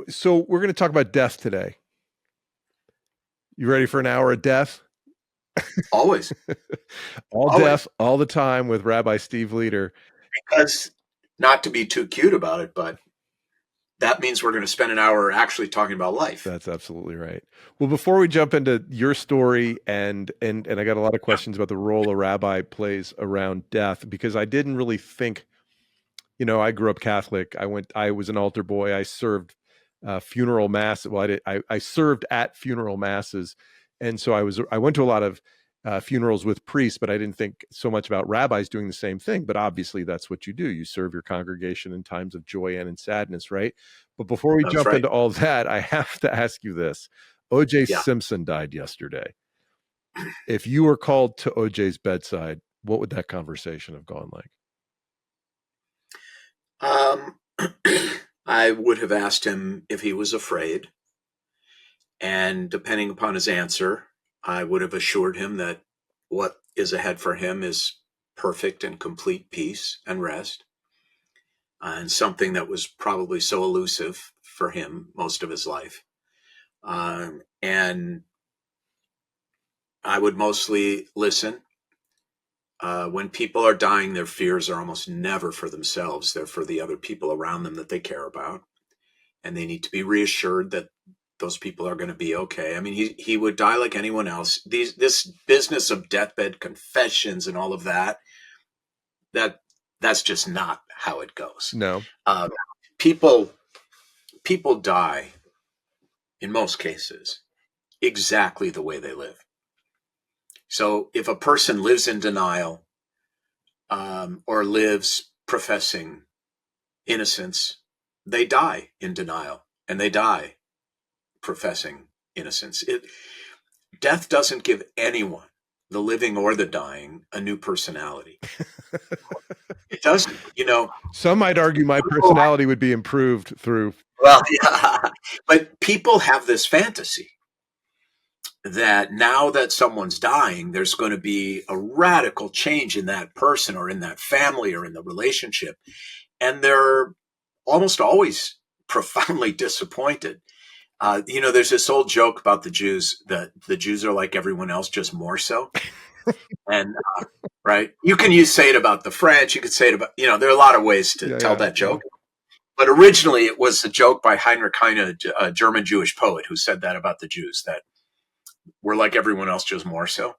So we're going to talk about death today. You ready for an hour of death? Always. All Always. death, all the time with Rabbi Steve Leder. Because, not to be too cute about it, but that means we're going to spend an hour actually talking about life. That's absolutely right. Well, before we jump into your story, and I got a lot of questions about the role a rabbi plays around death, because I didn't really think, I grew up Catholic. I was an altar boy. I served funeral mass. Well, I served at funeral masses. And so I went to a lot of funerals with priests, but I didn't think so much about rabbis doing the same thing. But obviously that's what you do. You serve your congregation in times of joy and in sadness, right? But before we That's jump right. into all that, I have to ask you this. O.J. Yeah. Simpson died yesterday. If you were called to O.J.'s bedside, what would that conversation have gone like? I would have asked him if he was afraid. And depending upon his answer, I would have assured him that what is ahead for him is perfect and complete peace and rest, and something that was probably so elusive for him most of his life. And I would mostly listen. When people are dying, their fears are almost never for themselves. They're for the other people around them that they care about. And they need to be reassured that those people are going to be okay. I mean, he would die like anyone else. This business of deathbed confessions and all of that's just not how it goes. No. People die in most cases exactly the way they live. So if a person lives in denial, or lives professing innocence, they die in denial, and they die professing innocence. Death doesn't give anyone, the living or the dying, a new personality. It doesn't. Some might argue my personality would be improved through. Well, yeah, but people have this fantasy that now that someone's dying, there's going to be a radical change in that person or in that family or in the relationship. And they're almost always profoundly disappointed. There's this old joke about the Jews, that the Jews are like everyone else, just more so. And right, you can say it about the French. You could say it about, there are a lot of ways to tell that joke. But originally, it was a joke by Heinrich Heine, a German Jewish poet, who said that about the Jews, that we're like everyone else, just more so.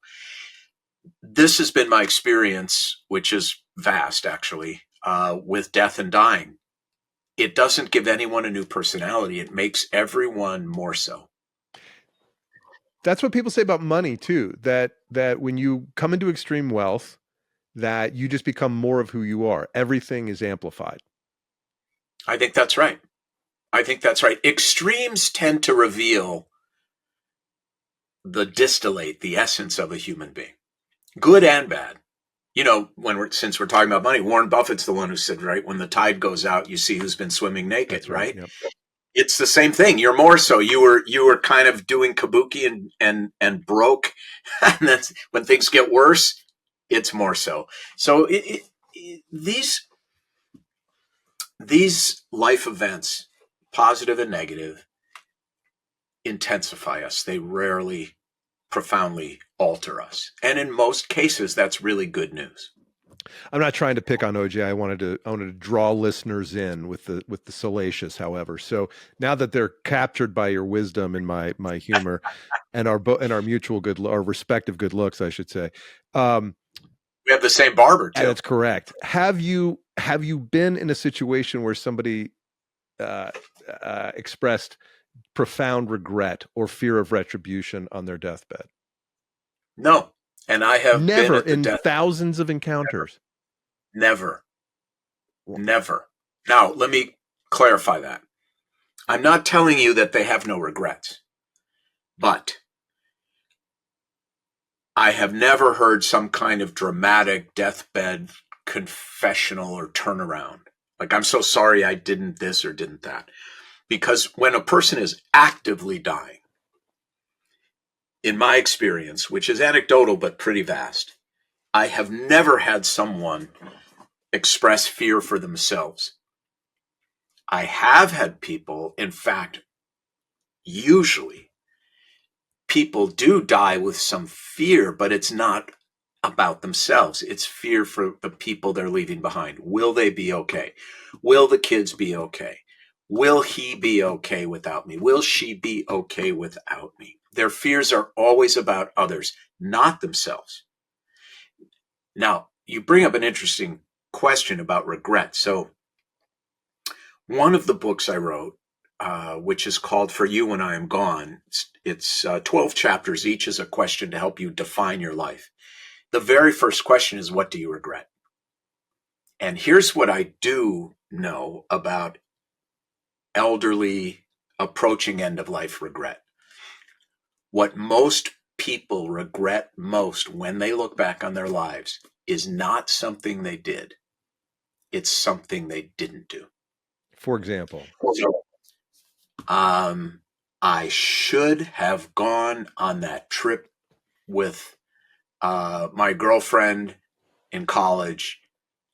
This has been my experience, which is vast, actually, with death and dying. It doesn't give anyone a new personality. It makes everyone more so. That's what people say about money too, that when you come into extreme wealth, that you just become more of who you are. Everything is amplified. I think that's right. Extremes tend to reveal the distillate, the essence of a human being, good and bad. Since we're talking about money, Warren Buffett's the one who said, right, when the tide goes out, you see who's been swimming naked. That's right? Yep. It's the same thing. You're more so. You were kind of doing kabuki and broke, and that's when things get worse. It's more so. So these life events, positive and negative, intensify us. They rarely profoundly alter us, and in most cases, that's really good news. I'm not trying to pick on OJ. I wanted to draw listeners in with the salacious, however. So now that they're captured by your wisdom and my humor, and our mutual our respective good looks, I should say. We have the same barber too. That's correct. Have you been in a situation where somebody expressed profound regret or fear of retribution on their deathbed? No. And I have never been in thousands of encounters. Never. Now, let me clarify that. I'm not telling you that they have no regrets, but I have never heard some kind of dramatic deathbed confessional or turnaround. Like, I'm so sorry I didn't this or didn't that. Because when a person is actively dying, in my experience, which is anecdotal but pretty vast, I have never had someone express fear for themselves. I have had people, in fact, usually people do die with some fear, but it's not about themselves. It's fear for the people they're leaving behind. Will they be okay? Will the kids be okay? Will he be okay without me? Will she be okay without me? Their fears are always about others, not themselves. Now, you bring up an interesting question about regret. So, one of the books I wrote, which is called For You When I Am Gone, it's 12 chapters. Each is a question to help you define your life. The very first question is, what do you regret? And here's what I do know about elderly, approaching end of life regret. What most people regret most when they look back on their lives is not something they did. It's something they didn't do. For example, I should have gone on that trip with my girlfriend in college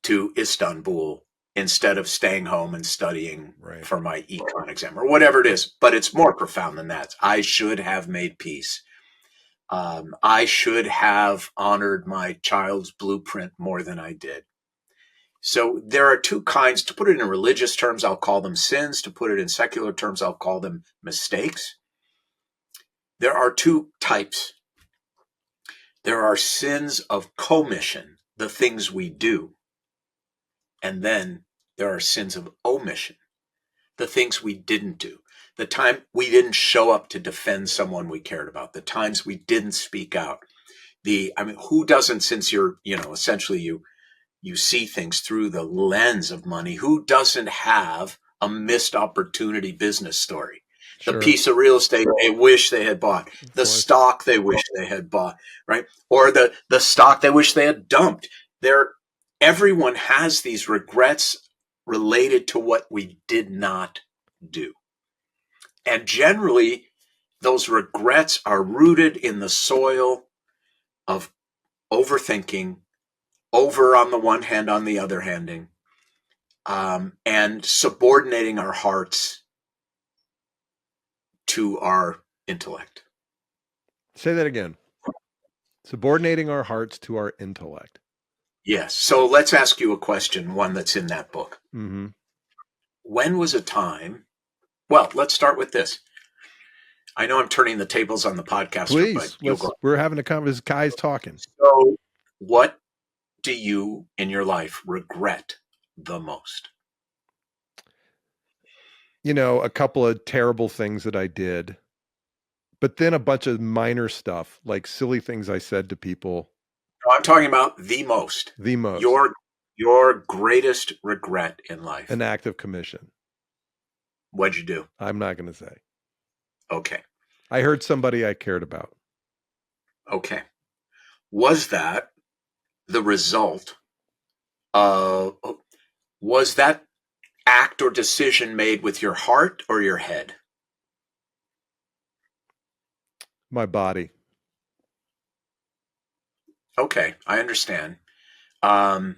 to Istanbul instead of staying home and studying for my econ exam or whatever it is. But it's more profound than that. I should have made peace. I should have honored my child's blueprint more than I did. So there are two kinds. To put it in religious terms, I'll call them sins. To put it in secular terms, I'll call them mistakes. There are two types. There are sins of commission, the things we do. And then there are sins of omission, the things we didn't do. The time we didn't show up to defend someone we cared about, the times we didn't speak out. Who doesn't, since you're, essentially you see things through the lens of money, who doesn't have a missed opportunity business story? Sure. The piece of real estate they wish they had bought, the stock they wish they had bought, right? Or the stock they wish they had dumped. Everyone has these regrets related to what we did not do. And generally, those regrets are rooted in the soil of overthinking, over on the one hand, on the other handing, and subordinating our hearts to our intellect. Say that again. Subordinating our hearts to our intellect. Yes. So let's ask you a question, one that's in that book. Mm-hmm. When was a time? Well, let's start with this. I know I'm turning the tables on the podcast. Please, we're having a conversation. Kai's talking. So what do you in your life regret the most? A couple of terrible things that I did, but then a bunch of minor stuff, like silly things I said to people. No, I'm talking about the most. The most. Your greatest regret in life. An act of commission. What'd you do? I'm not going to say. Okay. I hurt somebody I cared about. Okay. Was that the result of, was that act or decision made with your heart or your head? My body. Okay, I understand. I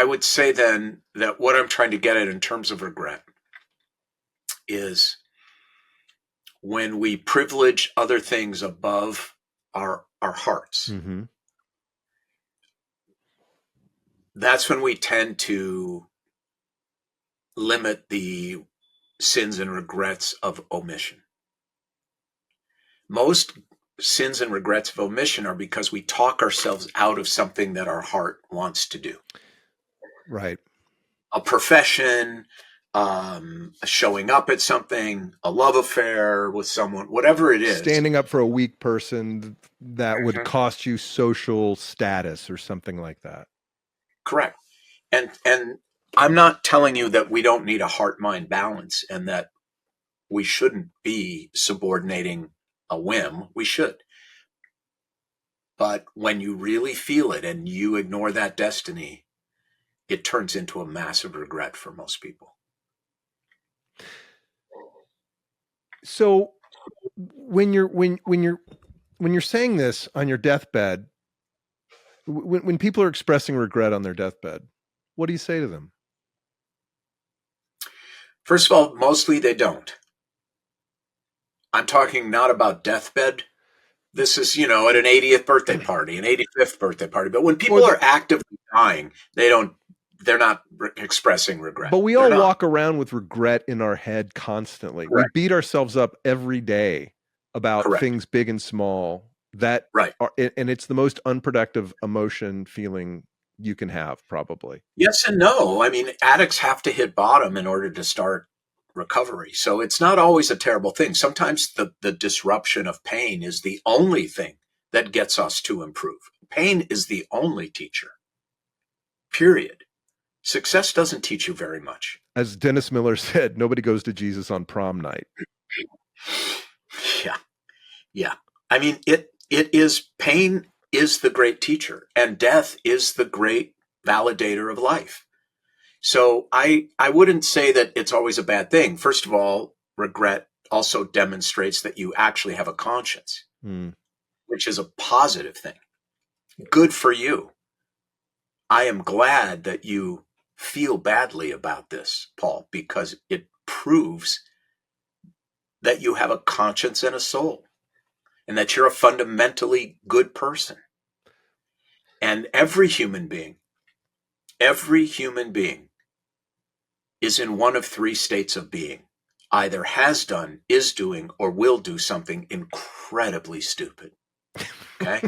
would say then that what I'm trying to get at in terms of regret is when we privilege other things above our hearts. Mm-hmm. That's when we tend to limit the sins and regrets of omission. Most sins and regrets of omission are because we talk ourselves out of something that our heart wants to do. Right. A profession, showing up at something, a love affair with someone, whatever it is. Standing up for a weak person that would cost you social status or something like that. Correct. And I'm not telling you that we don't need a heart-mind balance and that we shouldn't be subordinating a whim. We should. But when you really feel it and you ignore that destiny, it turns into a massive regret for most people. So when you're saying this on your deathbed, when people are expressing regret on their deathbed, What do you say to them? First of all, mostly they don't. I'm talking not about deathbed. This is, at an 80th birthday party, an 85th birthday party. But when people are actively dying, they're not expressing regret. But we They're all not. walk around with regret in our head constantly. Correct. We beat ourselves up every day about Correct. things big and small that Right. And it's the most unproductive emotion feeling you can have, probably. Yes and no. I mean, addicts have to hit bottom in order to start recovery. So it's not always a terrible thing. Sometimes the disruption of pain is the only thing that gets us to improve. Pain is the only teacher. Period. Success doesn't teach you very much. As Dennis Miller said, nobody goes to Jesus on prom night. Yeah. Yeah. I mean, pain is the great teacher, and death is the great validator of life. So I wouldn't say that it's always a bad thing. First of all, regret also demonstrates that you actually have a conscience, which is a positive thing. Good for you. I am glad that you feel badly about this, Paul, because it proves that you have a conscience and a soul, and that you're a fundamentally good person. And every human being is in one of three states of being. Either has done, is doing, or will do something incredibly stupid. Okay?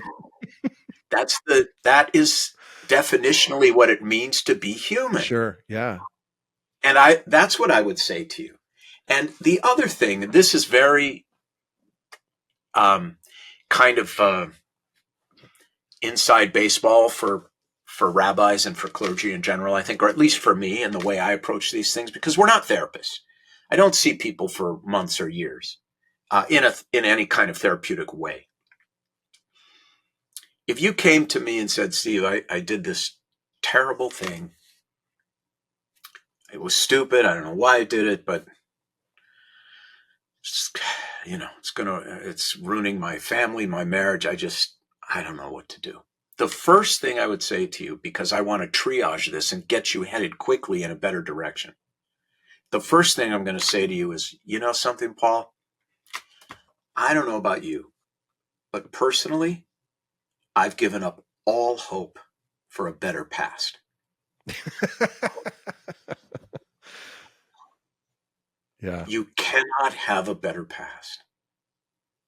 That is definitionally what it means to be human. Sure, yeah. And that's what I would say to you. And the other thing, and this is very kind of inside baseball for rabbis and for clergy in general, I think, or at least for me and the way I approach these things, because we're not therapists. I don't see people for months or years in any kind of therapeutic way. If you came to me and said, Steve, I did this terrible thing. It was stupid. I don't know why I did it, but it's ruining my family, my marriage. I don't know what to do. The first thing I would say to you, because I want to triage this and get you headed quickly in a better direction, the first thing I'm going to say to you is, you know something, Paul? I don't know about you, but personally, I've given up all hope for a better past. Yeah. You cannot have a better past.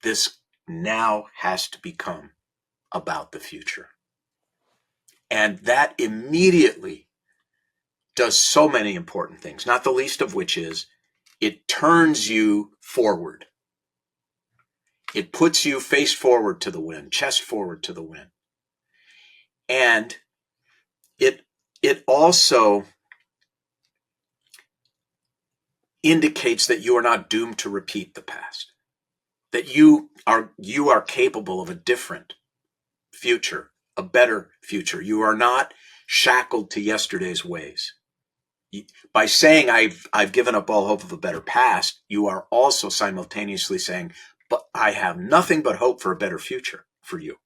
This now has to become about the future. And that immediately does so many important things, not the least of which is it turns you forward. It puts you face forward to the wind, chest forward to the wind. And it also indicates that you are not doomed to repeat the past, that you are capable of a different future, a better future. You are not shackled to yesterday's ways. By saying I've given up all hope of a better past, you are also simultaneously saying, but I have nothing but hope for a better future for you.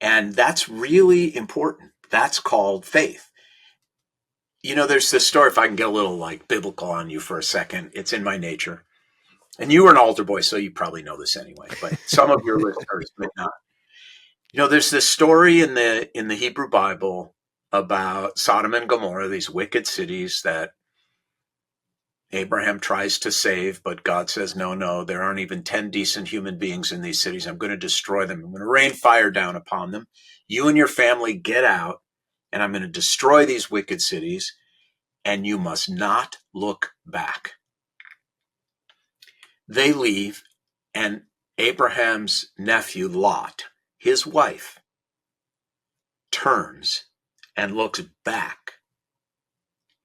And that's really important. That's called faith. There's this story, if I can get a little biblical on you for a second. It's in my nature. And you were an altar boy, so you probably know this anyway, but some of your listeners may not. There's this story in the Hebrew Bible about Sodom and Gomorrah, these wicked cities that Abraham tries to save, but God says, no, there aren't even 10 decent human beings in these cities. I'm going to destroy them. I'm going to rain fire down upon them. You and your family get out, and I'm going to destroy these wicked cities, and you must not look back. They leave, and Abraham's nephew, Lot, his wife, turns and looks back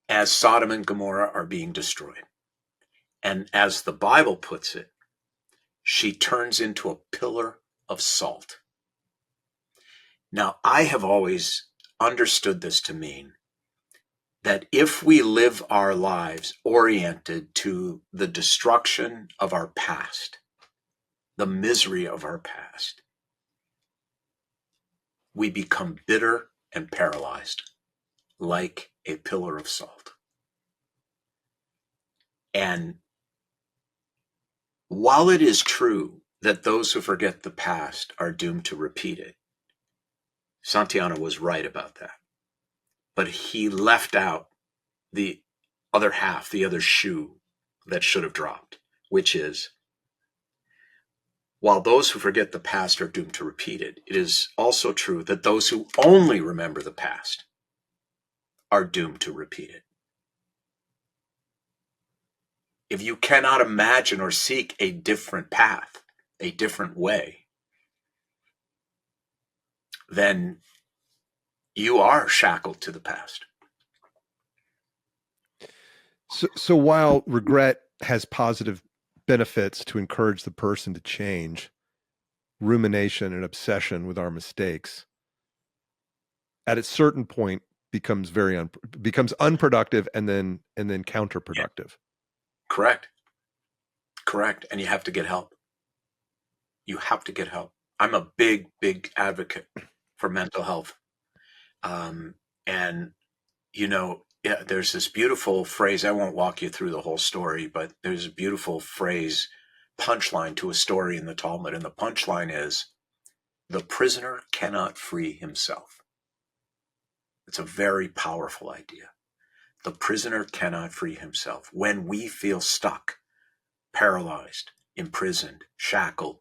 as Sodom and Gomorrah are being destroyed. And as the Bible puts it, she turns into a pillar of salt. Now, I have always understood this to mean that if we live our lives oriented to the destruction of our past, the misery of our past, we become bitter and paralyzed, like a pillar of salt. And while it is true that those who forget the past are doomed to repeat it, Santayana was right about that. But he left out the other half, the other shoe that should have dropped, which is, while those who forget the past are doomed to repeat it, it is also true that those who only remember the past are doomed to repeat it. If you cannot imagine or seek a different path, a different way, then you are shackled to the past. So while regret has positive benefits to encourage the person to change, rumination and obsession with our mistakes at a certain point becomes becomes unproductive and then counterproductive. Yeah. Correct. And you have to get help. You have to get help. I'm a big advocate for mental health. And, you know, there's this beautiful phrase. I won't walk you through the whole story, but there's a beautiful phrase, punchline to a story in the Talmud. And the punchline is, the prisoner cannot free himself. It's a very powerful idea. The prisoner cannot free himself. When we feel stuck, paralyzed, imprisoned, shackled,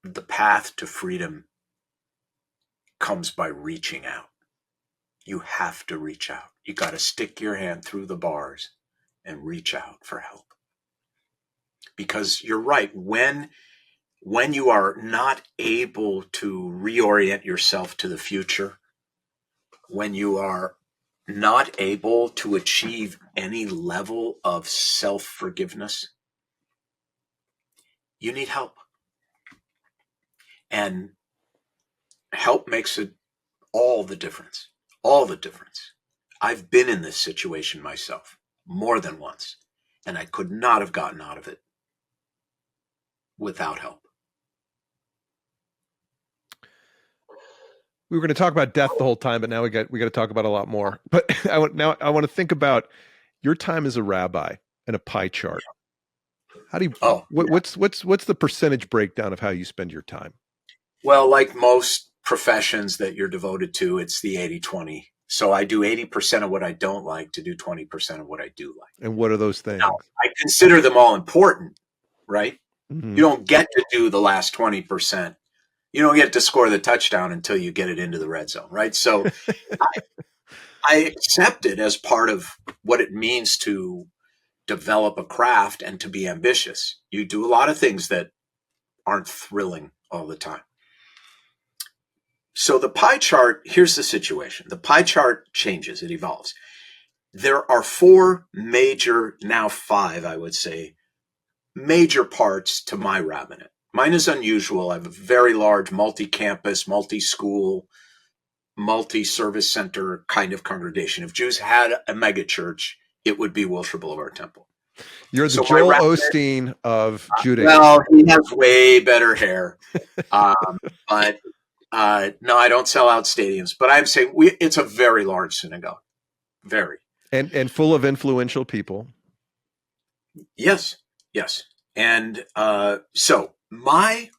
the path to freedom comes by reaching out. You have to reach out. You got to stick your hand through the bars and reach out for help. Because you're right, when you are not able to reorient yourself to the future, when you are not able to achieve any level of self-forgiveness, you need help. And help makes it all the difference. All the difference. I've been in this situation myself more than once, and I could not have gotten out of it without help. We were going to talk about death the whole time, but now we got to talk about a lot more. But I want to think about your time as a rabbi and a pie chart. How do you? What's the percentage breakdown of how you spend your time? Well, like most professions that you're devoted to, it's the 80-20. So I do 80% of what I don't like to do 20% of what I do like. And what are those things? Now, I consider them all important, right? Mm-hmm. You don't get to do the last 20%. You don't get to score the touchdown until you get it into the red zone, right? So I accept it as part of what it means to develop a craft and to be ambitious. You do a lot of things that aren't thrilling all the time. So the pie chart, here's the situation. The pie chart changes, it evolves. There are 4 major, now 5, I would say, major parts to my rabbinate. Mine is unusual. I have a very large multi-campus, multi-school, multi-service center kind of congregation. If Jews had a mega church, it would be Wilshire Boulevard Temple. You're the Joel Osteen of Judaism. Well, he has way better hair. But no, I don't sell out stadiums. But I'm saying it's a very large synagogue. Very. And full of influential people. Yes. And so my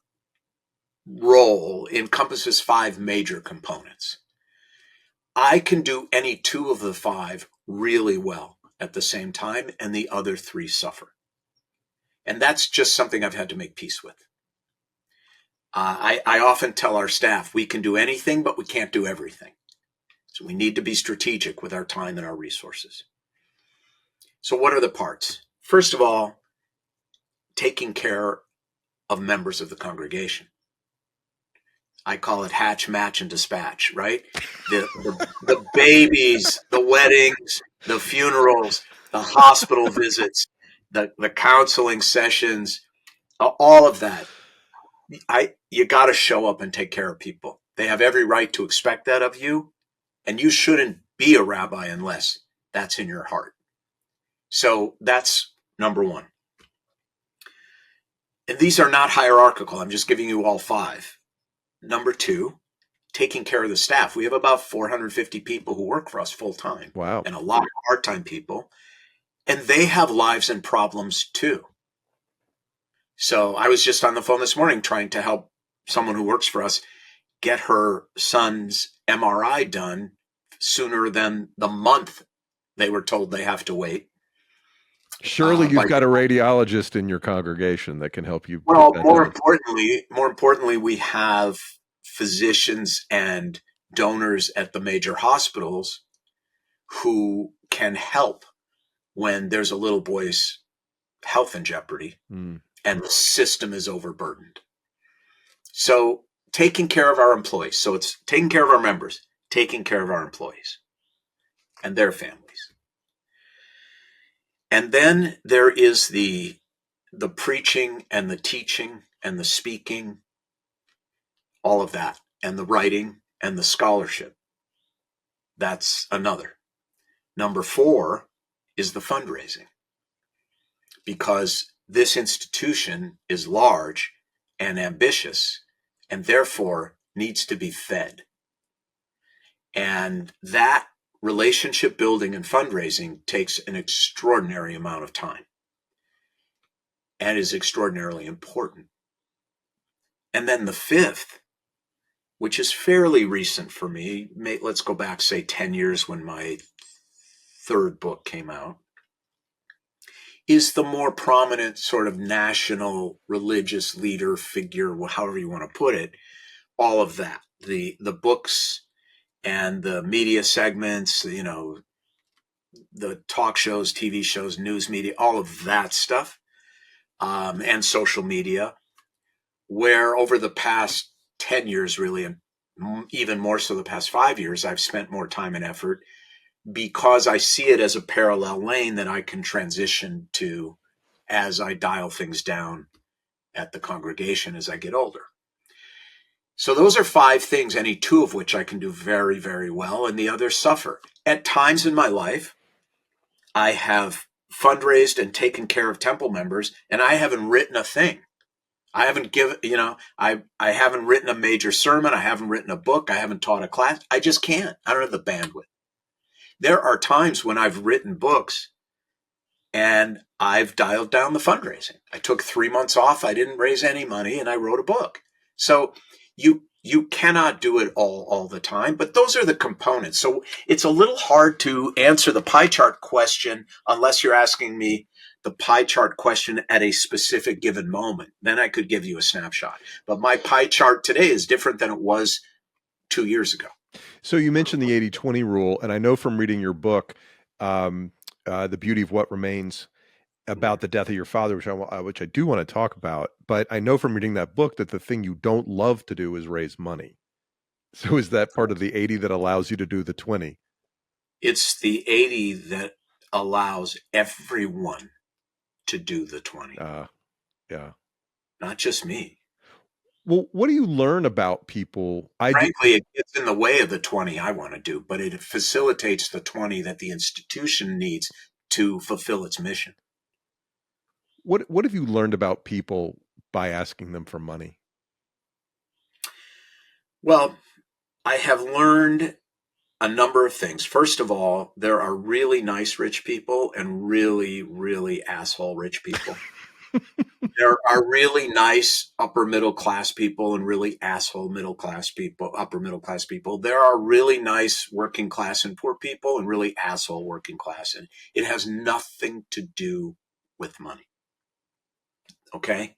role encompasses 5 major components. I can do any 2 of the 5 really well at the same time, and the other 3 suffer. And that's just something I've had to make peace with. I often tell our staff, we can do anything, but we can't do everything. So we need to be strategic with our time and our resources. So what are the parts? First of all, taking care of members of the congregation. I call it hatch, match, and dispatch, right? The babies, the weddings, the funerals, the hospital visits, the counseling sessions, all of that. You got to show up and take care of people. They have every right to expect that of you, and you shouldn't be a rabbi unless that's in your heart. So that's number 1. And these are not hierarchical. I'm just giving you all 5. number two, taking care of the staff. We have about 450 people who work for us full time, Wow. and a lot of part-time people, and they have lives and problems too. So I was just on the phone this morning trying to help someone who works for us get her son's MRI done sooner than the month they were told they have to wait. Surely you've got a radiologist in your congregation that can help you. Well, get that done. more importantly, we have physicians and donors at the major hospitals who can help when there's a little boy's health in jeopardy and the system is overburdened. So taking care of our employees. So it's taking care of our members, taking care of our employees and their families. And then there is the preaching and the teaching and the speaking, all of that, and the writing and the scholarship. That's another. Number 4 is the fundraising, because this institution is large and ambitious and therefore needs to be fed. And that relationship building and fundraising takes an extraordinary amount of time and is extraordinarily important. And then the 5th, which is fairly recent for me, let's go back, say, 10 years when my 3rd book came out, is the more prominent sort of national religious leader figure, however you want to put it, all of that. The books and the media segments, the talk shows, TV shows, news media, all of that stuff, and social media, where over the past 10 years, really, and even more so the past 5 years, I've spent more time and effort because I see it as a parallel lane that I can transition to as I dial things down at the congregation as I get older. So those are 5 things, any 2 of which I can do very, very well, and the others suffer. At times in my life, I have fundraised and taken care of temple members, and I haven't written a thing. I haven't given, I haven't written a major sermon. I haven't written a book. I haven't taught a class. I just can't. I don't have the bandwidth. There are times when I've written books and I've dialed down the fundraising. I took 3 months off. I didn't raise any money and I wrote a book. So you cannot do it all the time, but those are the components. So it's a little hard to answer the pie chart question unless you're asking me the pie chart question at a specific given moment. Then I could give you a snapshot. But my pie chart today is different than it was 2 years ago. So you mentioned the 80-20 rule, and I know from reading your book, The Beauty of What Remains, about the death of your father, which I do want to talk about, but I know from reading that book that the thing you don't love to do is raise money. So is that part of the 80 that allows you to do the 20? It's the 80 that allows everyone to do the 20. Yeah. Not just me. Well, what do you learn about people? Frankly, it gets in the way of the 20 I want to do, but it facilitates the 20 that the institution needs to fulfill its mission. What have you learned about people by asking them for money? Well, I have learned a number of things. First of all, there are really nice rich people and really, really asshole rich people. There are really nice upper middle class people and really asshole middle class people, upper middle class people. There are really nice working class and poor people and really asshole working class. And it has nothing to do with money. Okay?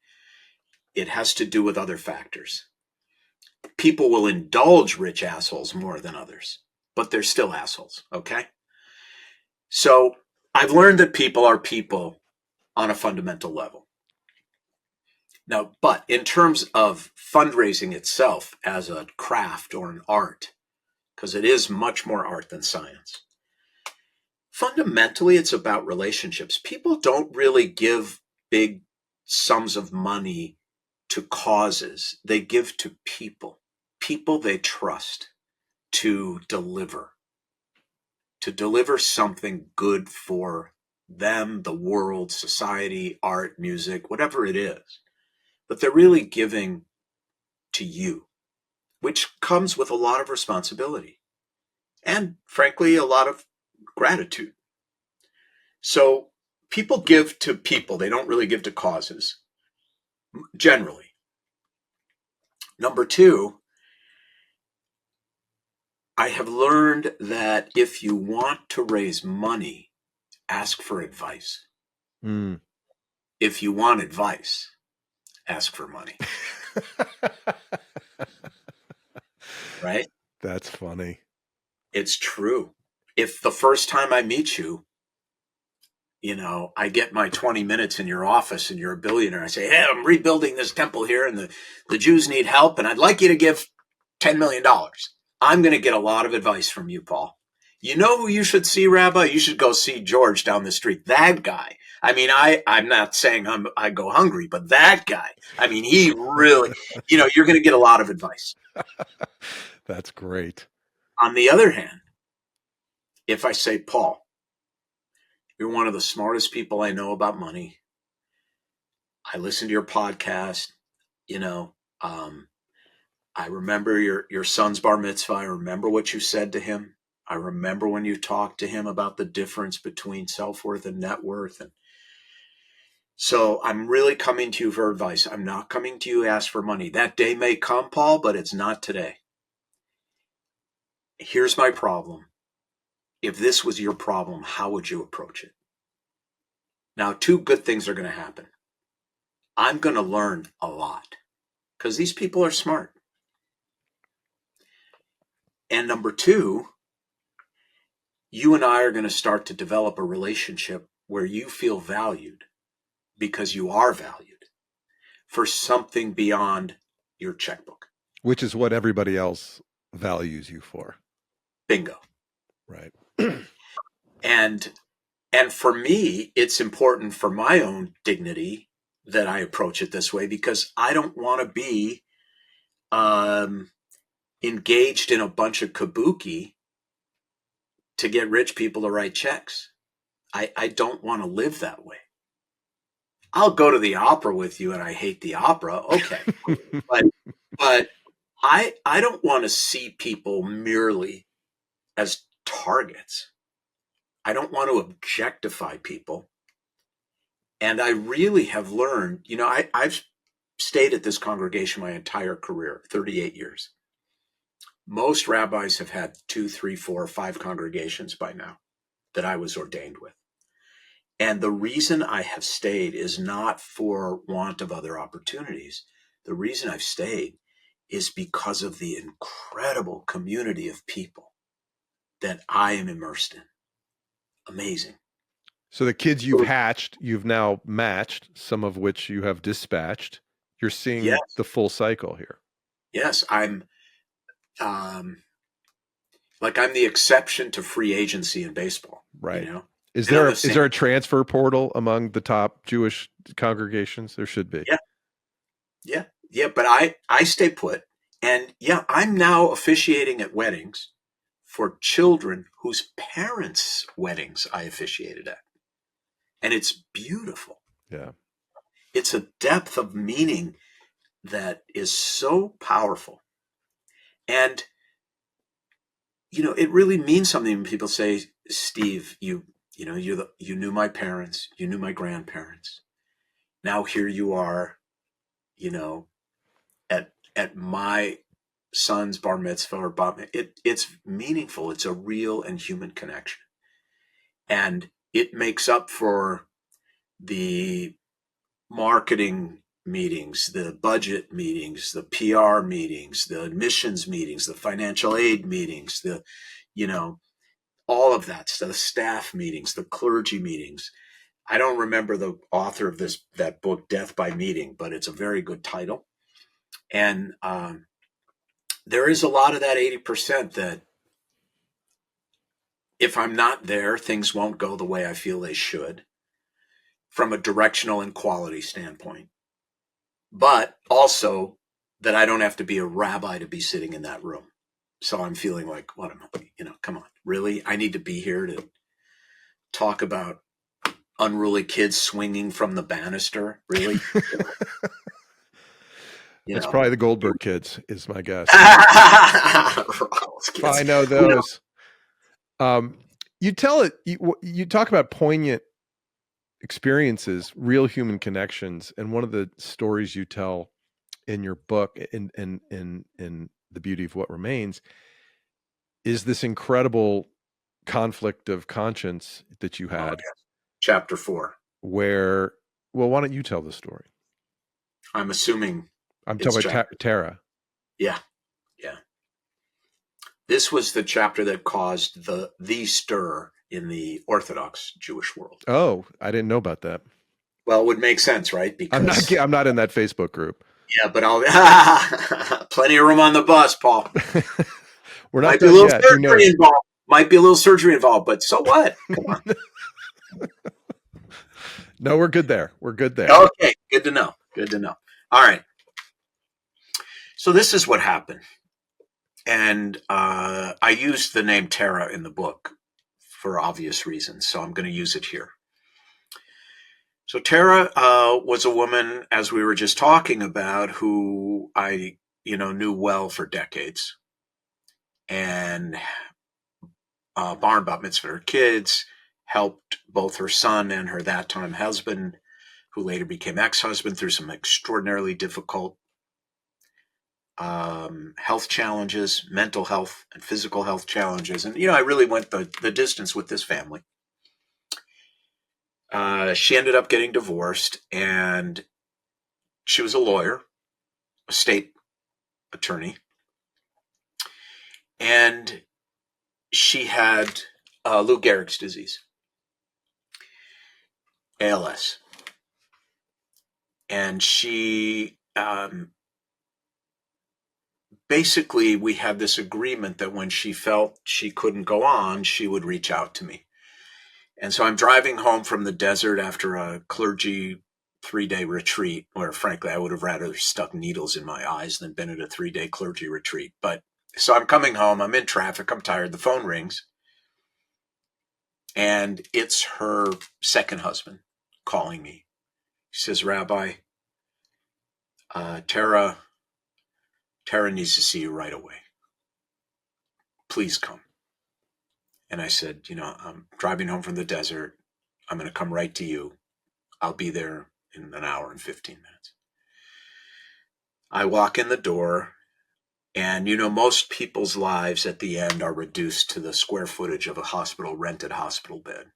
It has to do with other factors. People will indulge rich assholes more than others, but they're still assholes. Okay? So I've learned that people are people on a fundamental level. Now, but in terms of fundraising itself as a craft or an art, because it is much more art than science, fundamentally it's about relationships. People don't really give big sums of money to causes. They give to people they trust to deliver something good for them, the world, society, art, music, whatever it is. But they're really giving to you. which comes with a lot of responsibility and, frankly, a lot of gratitude. So people give to people. They don't really give to causes, generally. Number two, I have learned that if you want to raise money, ask for advice. Mm. If you want advice, ask for money. Right? That's funny. It's true. If the first time I meet you, I get my 20 minutes in your office and you're a billionaire, I say, hey, I'm rebuilding this temple here and the Jews need help and I'd like you to give $10 million. I'm going to get a lot of advice from you, Paul. You know who you should see, Rabbi? You should go see George down the street. That guy. I mean, I'm not saying I go hungry, but that guy, I mean, he really, you're going to get a lot of advice. That's great. On the other hand, if I say, Paul, you're one of the smartest people I know about money. I listen to your podcast. I remember your son's bar mitzvah. I remember what you said to him. I remember when you talked to him about the difference between self-worth and net worth. And so I'm really coming to you for advice. I'm not coming to you to ask for money. That day may come, Paul, but it's not today. Here's my problem. If this was your problem, how would you approach it? Now, two good things are going to happen. I'm going to learn a lot because these people are smart. And number two, you and I are going to start to develop a relationship where you feel valued because you are valued for something beyond your checkbook. Which is what everybody else values you for. Bingo. Right. And for me, it's important for my own dignity that I approach it this way because I don't want to be engaged in a bunch of kabuki to get rich people to write checks. I don't want to live that way. I'll go to the opera with you and I hate the opera. Okay. but I don't want to see people merely as targets. I don't want to objectify people. And I really have learned, I've stayed at this congregation my entire career, 38 years. Most rabbis have had 2, 3, 4, 5 congregations by now that I was ordained with. And the reason I have stayed is not for want of other opportunities. The reason I've stayed is because of the incredible community of people that I am immersed in. Amazing. So the kids you've hatched, you've now matched, some of which you have dispatched. You're seeing the full cycle here. Yes, I'm the exception to free agency in baseball. Right. Is there a transfer portal among the top Jewish congregations? There should be. Yeah. But I stay put. And I'm now officiating at weddings for children whose parents' weddings I officiated at. And it's beautiful. Yeah. It's a depth of meaning that is so powerful. And, it really means something when people say, Steve, you knew my parents, you knew my grandparents. Now here you are, at my son's bar mitzvah or bat mitzvah. It's meaningful. It's a real and human connection. And it makes up for the marketing meetings, the budget meetings, the PR meetings, the admissions meetings, the financial aid meetings, all of that stuff, the staff meetings, the clergy meetings. I don't remember the author of that book, Death by Meeting, but it's a very good title. And there is a lot of that 80% that if I'm not there, things won't go the way I feel they should from a directional and quality standpoint. But also that I don't have to be a rabbi to be sitting in that room. So I'm feeling like, what am I, come on, really? I need to be here to talk about unruly kids swinging from the banister? Really? You That's know, probably the Goldberg kids, is my guess. Those If I kids. know Who knows? those. You tell it. You talk about poignant experiences, real human connections, and one of the stories you tell in your book, in The Beauty of What Remains, is this incredible conflict of conscience that you Oh, had, yes. Chapter 4. where, well, why don't you tell the story? I'm assuming I'm it's talking about chapter. Tara. Yeah, yeah. This was the chapter that caused the stir in the Orthodox Jewish world. Oh, I didn't know about that. Well, it would make sense, right? Because I'm not in that Facebook group. yeah, but I'll plenty of room on the bus, Paul. We're not Might be a done little yet. Who surgery knows? involved. Might be a little surgery involved, but so what? Come on. No, we're good there. We're good there. Okay, good to know. Good to know. All right. So this is what happened. And I used the name Tara in the book for obvious reasons, so I'm going to use it here. So Tara was a woman, as we were just talking about, who I knew well for decades, and bar and bat mitzvah her kids, helped both her son and her that time husband, who later became ex-husband, through some extraordinarily difficult health challenges, mental health and physical health challenges. And, I really went the distance with this family. She ended up getting divorced, and she was a lawyer, a state attorney, and she had Lou Gehrig's disease, ALS. And she basically, we had this agreement that when she felt she couldn't go on, she would reach out to me. And so I'm driving home from the desert after a clergy 3-day retreat, where frankly, I would have rather stuck needles in my eyes than been at a 3-day clergy retreat. But so I'm coming home, I'm in traffic, I'm tired, the phone rings. And it's her second husband calling me. He says, Rabbi, Tara needs to see you right away. Please come. And I said, I'm driving home from the desert. I'm going to come right to you. I'll be there in an hour and 15 minutes. I walk in the door, and most people's lives at the end are reduced to the square footage of a rented hospital bed.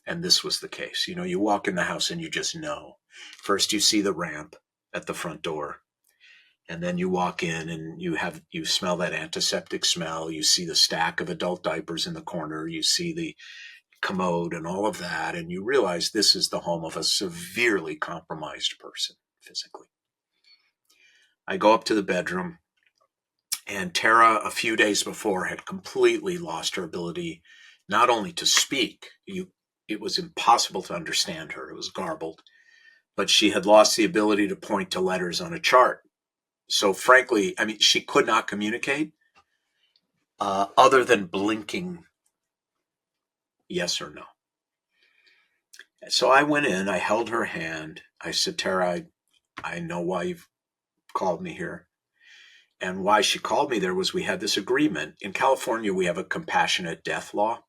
And this was the case. You walk in the house and you just know. First you see the ramp at the front door, and then you walk in and you smell that antiseptic smell. You see the stack of adult diapers in the corner. You see the commode and all of that, and you realize this is the home of a severely compromised person physically. I go up to the bedroom, and Tara, a few days before, had completely lost her ability not only to speak, it was impossible to understand her, it was garbled, but she had lost the ability to point to letters on a chart. So frankly, she could not communicate other than blinking yes or no. So I went in, I held her hand. I said, Tara, I know why you've called me here. And why she called me there was we had this agreement. In California, we have a compassionate death law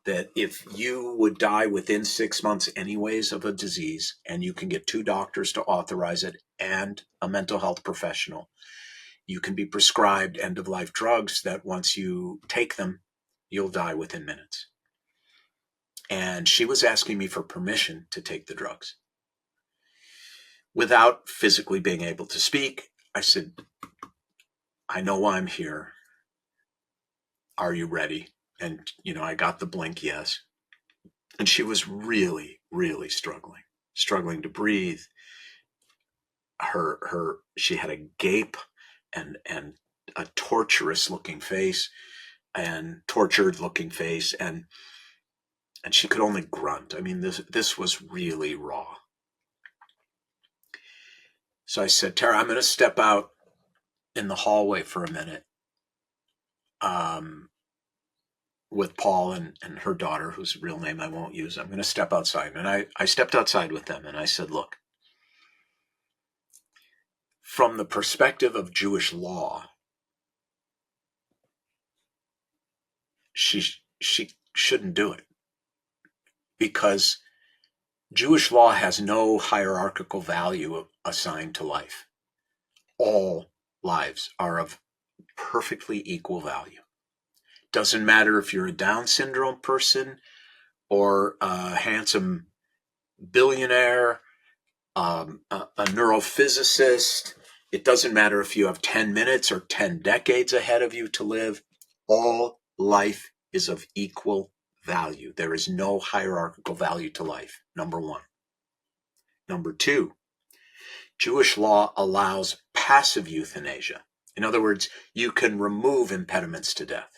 that if you would die within 6 months anyways of a disease, and you can get 2 doctors to authorize it and a mental health professional, you can be prescribed end-of-life drugs that once you take them, you'll die within minutes. And she was asking me for permission to take the drugs. Without physically being able to speak, I said, I know why I'm here. Are you ready? And, I got the blink yes. And she was really, really struggling to breathe. She had a gape and a torturous looking face and tortured looking face. And she could only grunt. This was really raw. So I said, Tara, I'm going to step out in the hallway for a minute with Paul and her daughter, whose real name I won't use. I'm going to step outside. And I stepped outside with them, and I said, look, from the perspective of Jewish law, she shouldn't do it, because Jewish law has no hierarchical value assigned to life. All lives are of perfectly equal value. Doesn't matter if you're a Down syndrome person or a handsome billionaire, a neurophysicist. It doesn't matter if you have 10 minutes or 10 decades ahead of you to live. All life is of equal value. There is no hierarchical value to life, number one. Number two, Jewish law allows passive euthanasia. In other words, you can remove impediments to death.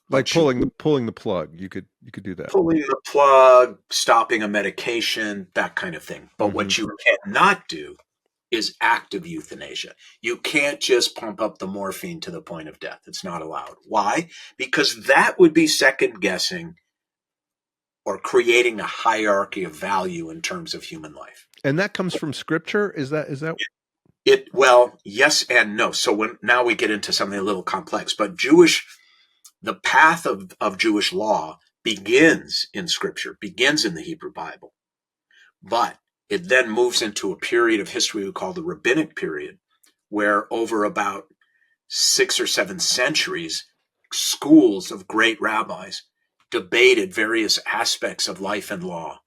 Like pulling the plug. You could do that. Pulling the plug, stopping a medication, that kind of thing. But what you cannot do is active euthanasia. You can't just pump up the morphine to the point of death. It's not allowed. Why? Because that would be second guessing or creating a hierarchy of value in terms of human life. And that comes from scripture? Is that it? Well, yes and no. So now we get into something a little complex, but the path of Jewish law begins in scripture, begins in the Hebrew Bible, but it then moves into a period of history we call the rabbinic period, where over about 6 or 7 centuries, schools of great rabbis debated various aspects of life and law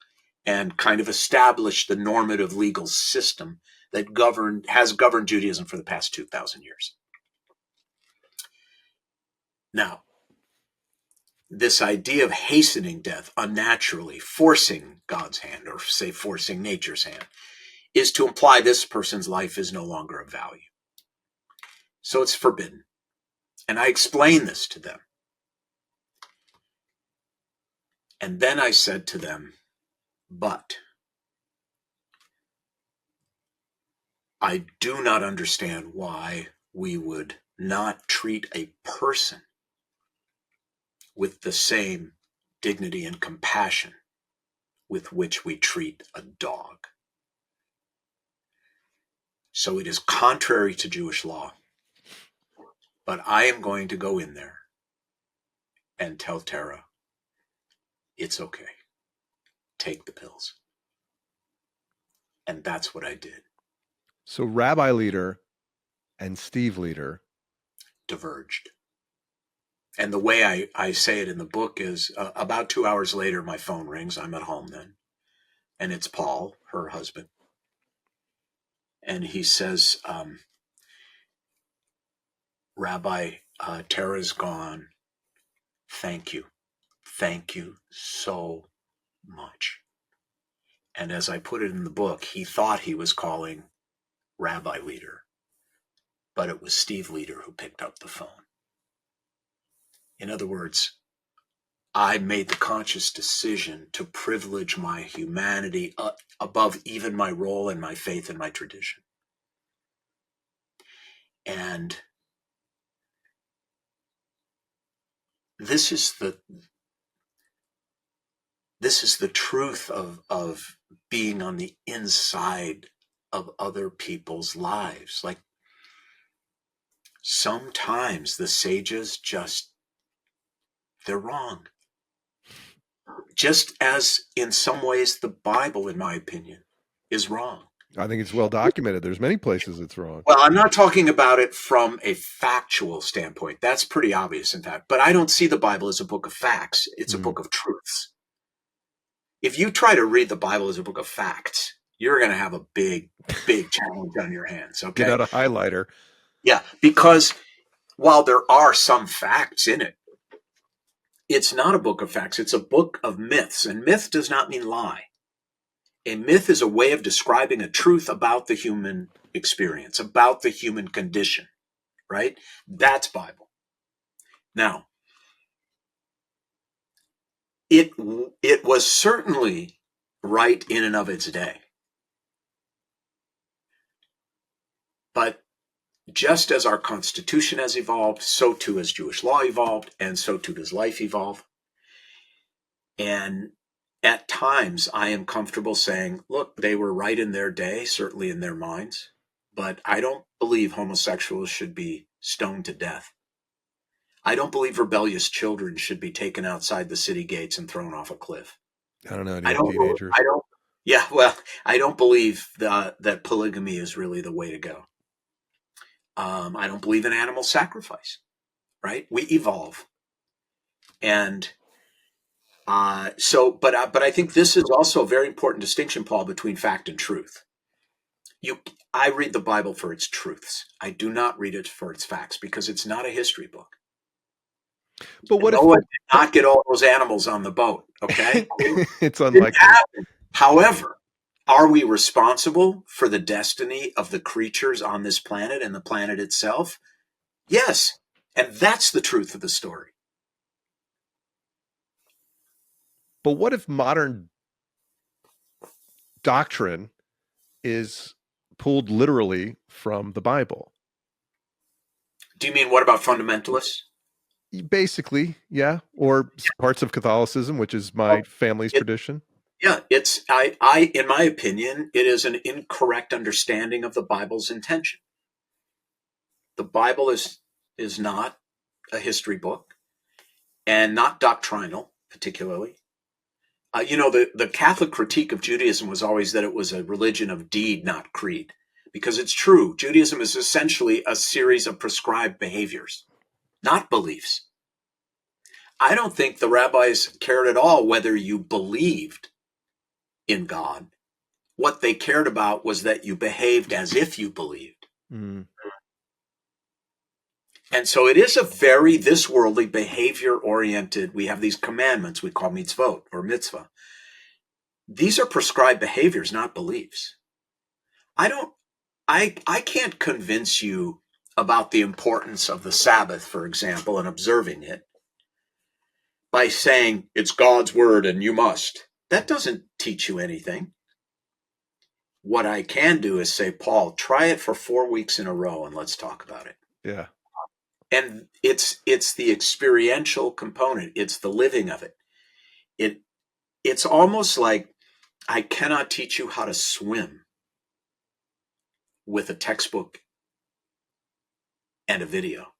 and kind of established the normative legal system that has governed Judaism for the past 2,000 years. Now, this idea of hastening death unnaturally, forcing God's hand, or say forcing nature's hand, is to imply this person's life is no longer of value. So it's forbidden. And I explained this to them. And then I said to them, but I do not understand why we would not treat a person with the same dignity and compassion with which we treat a dog. So it is contrary to Jewish law, but I am going to go in there and tell Tara, it's okay. Take the pills. And that's what I did. So Rabbi Leder and Steve Leder diverged. And the way I say it in the book is about 2 hours later, my phone rings. I'm at home then. And it's Paul, her husband. And he says, Rabbi, Tara's gone. Thank you. Thank you so much. And as I put it in the book, he thought he was calling Rabbi Leder, but it was Steve Leder who picked up the phone. In other words, I made the conscious decision to privilege my humanity above even my role and my faith and my tradition. And this is the truth of being on the inside of other people's lives. Like, sometimes the sages they're wrong. Just as in some ways the Bible, in my opinion, is wrong. I think it's well documented. There's many places it's wrong. Well, I'm not talking about it from a factual standpoint. That's pretty obvious, in fact. But I don't see the Bible as a book of facts. It's a book of truths. If you try to read the Bible as a book of facts, you're going to have a big, big challenge on your hands. Okay? Get out a highlighter. Yeah, because while there are some facts in it, it's not a book of facts. It's a book of myths. And myth does not mean lie. A myth is a way of describing a truth about the human experience, about the human condition, right? That's Bible. Now, it was certainly right in and of its day. But just as our Constitution has evolved, so too has Jewish law evolved, and so too does life evolve. And At times, I am comfortable saying, look, they were right in their day, certainly in their minds, but I don't believe homosexuals should be stoned to death. I don't believe rebellious children should be taken outside the city gates and thrown off a cliff. I don't know. Do you I have don't, teenagers? I don't, yeah, well, I don't believe that polygamy is really the way to go. I don't believe in animal sacrifice, right? We evolve. And but I think this is also a very important distinction, Paul, between fact and truth. I read the Bible for its truths. I do not read it for its facts because it's not a history book. But what if Noah did not get all those animals on the boat, okay? it's It unlikely? happened. However, are we responsible for the destiny of the creatures on this planet and the planet itself? Yes. And that's the truth of the story. But what if modern doctrine is pulled literally from the Bible? Do you mean what about fundamentalists? Basically, yeah, or parts of Catholicism, which is my family's tradition. Yeah, it's I in my opinion, it is an incorrect understanding of the Bible's intention. The Bible is not a history book and not doctrinal, particularly. The Catholic critique of Judaism was always that it was a religion of deed, not creed. Because it's true, Judaism is essentially a series of prescribed behaviors, not beliefs. I don't think the rabbis cared at all whether you believed in God. What they cared about was that you behaved as if you believed. Mm. And so it is a very this worldly, behavior oriented. We have these commandments we call mitzvot or mitzvah. These are prescribed behaviors, not beliefs. I can't convince you about the importance of the Sabbath, for example, and observing it by saying it's God's word and you must. That doesn't teach you anything. What I can do is say, Paul, try it for 4 weeks in a row and let's talk about it. Yeah. And it's the experiential component. It's the living of it. It's almost like I cannot teach you how to swim with a textbook and a video.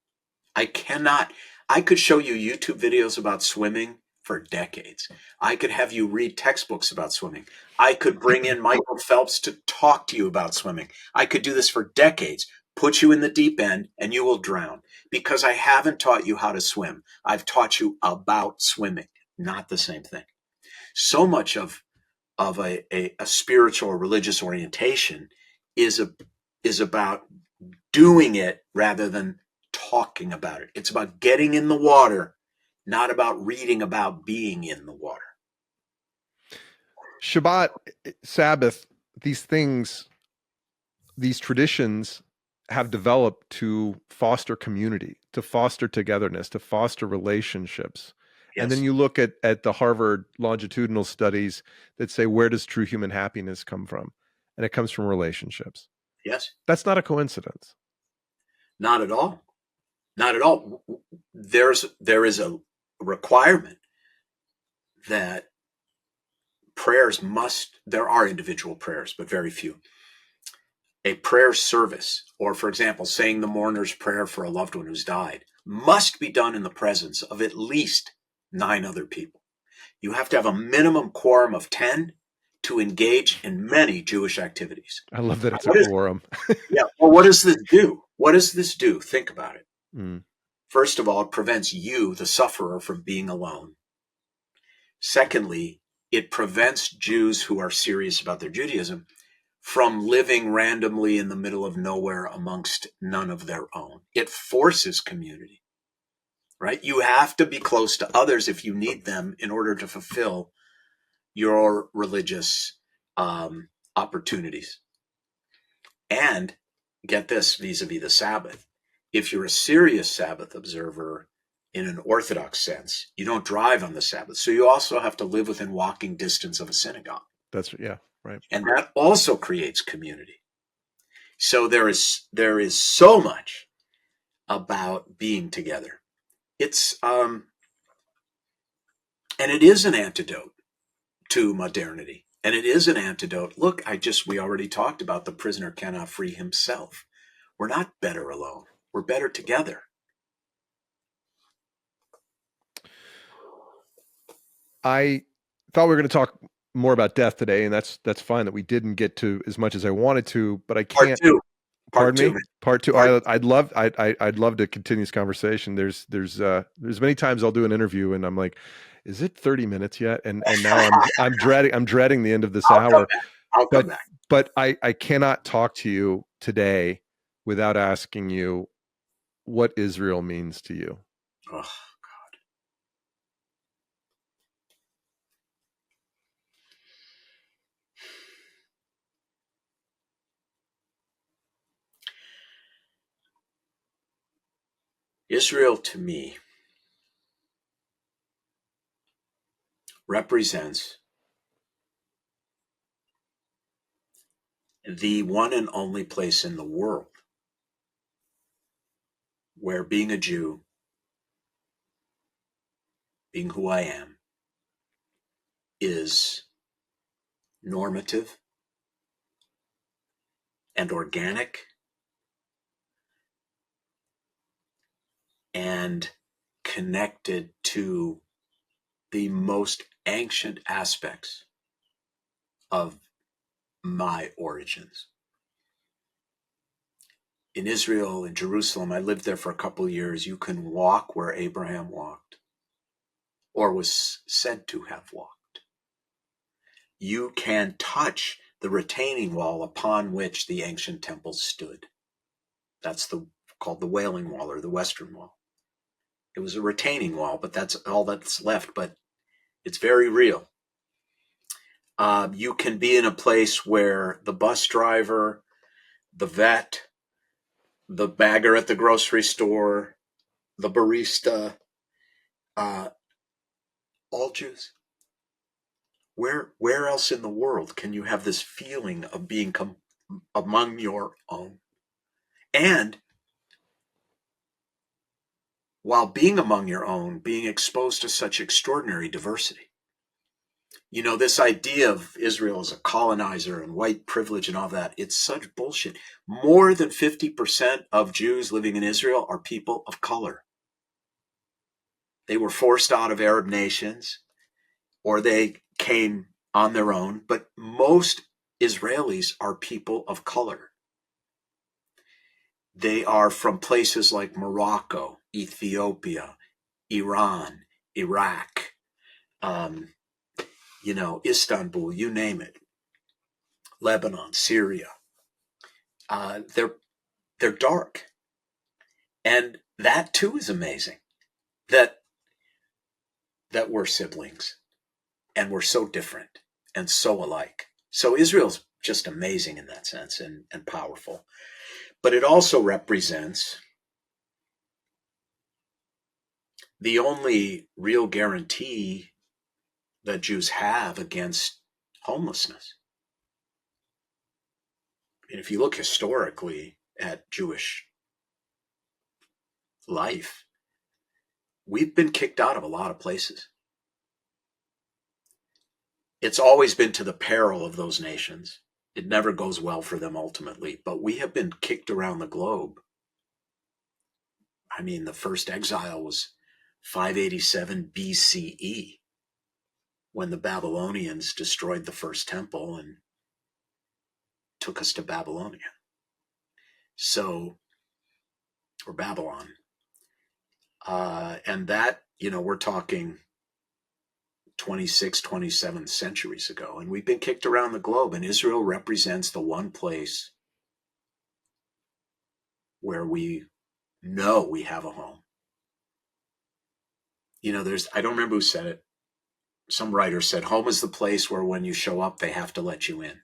I cannot. I could show you YouTube videos about swimming for decades. I could have you read textbooks about swimming. I could bring in Michael Phelps to talk to you about swimming. I could do this for decades. Put you in the deep end and you will drown because I haven't taught you how to swim. I've taught you about swimming, not the same thing. So much of a spiritual or religious orientation is about doing it rather than talking about it. It's about getting in the water, not about reading about being in the water. Shabbat, Sabbath, these things, these traditions have developed to foster community, to foster togetherness, to foster relationships. Yes. And then you look at the Harvard longitudinal studies that say, where does true human happiness come from? And it comes from relationships. Yes. That's not a coincidence. Not at all. Not at all. There is a requirement that there are individual prayers, but very few. A prayer service, or for example, saying the mourner's prayer for a loved one who's died, must be done in the presence of at least 9 other people. You have to have a minimum quorum of 10 to engage in many Jewish activities. I love that it's a quorum. Yeah. Well, what does this do? What does this do? Think about it. Mm. First of all, it prevents you, the sufferer, from being alone. Secondly, it prevents Jews who are serious about their Judaism from living randomly in the middle of nowhere amongst none of their own. It forces community, right? You have to be close to others if you need them in order to fulfill your religious opportunities. And get this, vis-a-vis the Sabbath. If you're a serious Sabbath observer in an Orthodox sense, you don't drive on the Sabbath. So you also have to live within walking distance of a synagogue. Yeah, right. And that also creates community. So there is so much about being together. It's and it is an antidote to modernity. And it is an antidote. Look, we already talked about the prisoner cannot free himself. We're not better alone. We're better together. I thought we were going to talk more about death today, and that's fine that we didn't get to as much as I wanted to, but I Part can't. two. Part Pardon two, me. man. Part two. Part I'd love to continue this conversation. There's many times I'll do an interview and I'm like, is it 30 minutes yet? And now I'm dreading the end of this I'll come hour. back. I'll come back. But I cannot talk to you today without asking you what Israel means to you. Oh, Israel to me represents the one and only place in the world where being a Jew, being who I am, is normative and organic and connected to the most ancient aspects of my origins. In Israel, in Jerusalem, I lived there for a couple of years. You can walk where Abraham walked, or was said to have walked. You can touch the retaining wall upon which the ancient temples stood. That's called the Wailing Wall or the Western Wall. It was a retaining wall, but that's all that's left. But it's very real. You can be in a place where the bus driver, the vet, the bagger at the grocery store, the barista, all Jews. Where else in the world can you have this feeling of being among your own? And while being among your own, being exposed to such extraordinary diversity. You know, this idea of Israel as a colonizer and white privilege and all that, it's such bullshit. More than 50% of Jews living in Israel are people of color. They were forced out of Arab nations or they came on their own, but most Israelis are people of color. They are from places like Morocco, Ethiopia, Iran, Iraq, Istanbul, you name it, Lebanon, Syria. They're dark. And that too is amazing, that we're siblings and we're so different and so alike. So Israel's just amazing in that sense and powerful. But it also represents the only real guarantee that Jews have against homelessness. And if you look historically at Jewish life, we've been kicked out of a lot of places. It's always been to the peril of those nations. It never goes well for them ultimately, but we have been kicked around the globe. I mean, the first exile was 587 BCE when the Babylonians destroyed the first temple and took us to Babylonia. Or Babylon. And that, we're talking 26, 27 centuries ago. And we've been kicked around the globe. And Israel represents the one place where we know we have a home. I don't remember who said it. Some writer said, home is the place where when you show up, they have to let you in.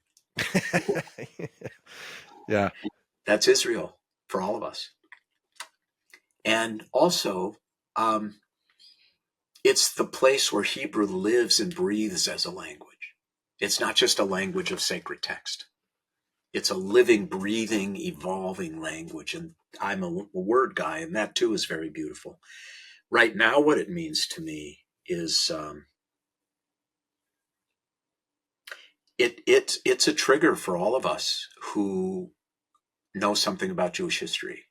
Yeah. That's Israel for all of us. And also, it's the place where Hebrew lives and breathes as a language. It's not just a language of sacred text. It's a living, breathing, evolving language. And I'm a word guy, and that too is very beautiful. Right now, what it means to me is it's a trigger for all of us who know something about Jewish history.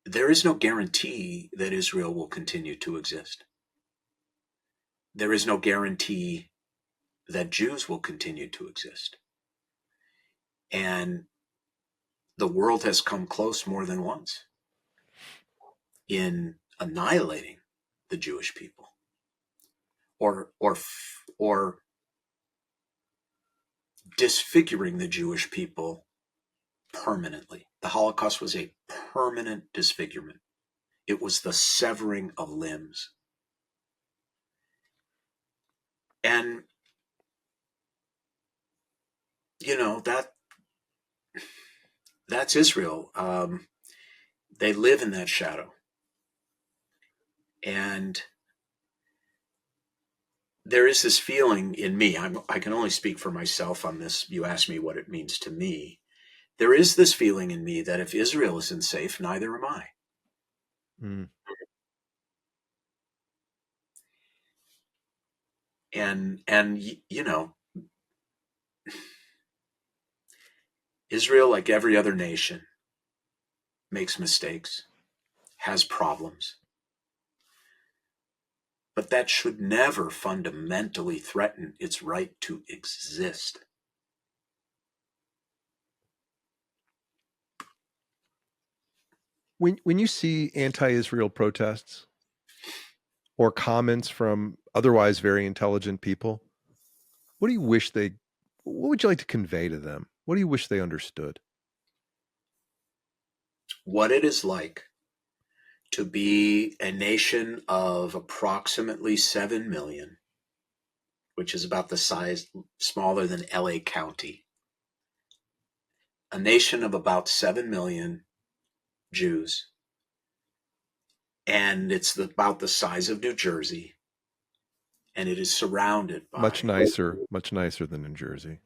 There is no guarantee that Israel will continue to exist. There is no guarantee that Jews will continue to exist. And the world has come close more than once in annihilating the Jewish people, or disfiguring the Jewish people permanently. The Holocaust was a permanent disfigurement. It was the severing of limbs. And that's Israel. They live in that shadow. And there is this feeling in me, I can only speak for myself on this. You asked me what it means to me. There is this feeling in me that if Israel isn't safe, neither am I. Mm. And Israel, like every other nation, makes mistakes, has problems. But that should never fundamentally threaten its right to exist. When you see anti-Israel protests or comments from otherwise very intelligent people, what would you like to convey to them? What do you wish they understood? What it is like to be a nation of approximately 7 million, which is about the size, smaller than LA County. A nation of about 7 million Jews. And it's about the size of New Jersey. And it is surrounded by... Much nicer than New Jersey.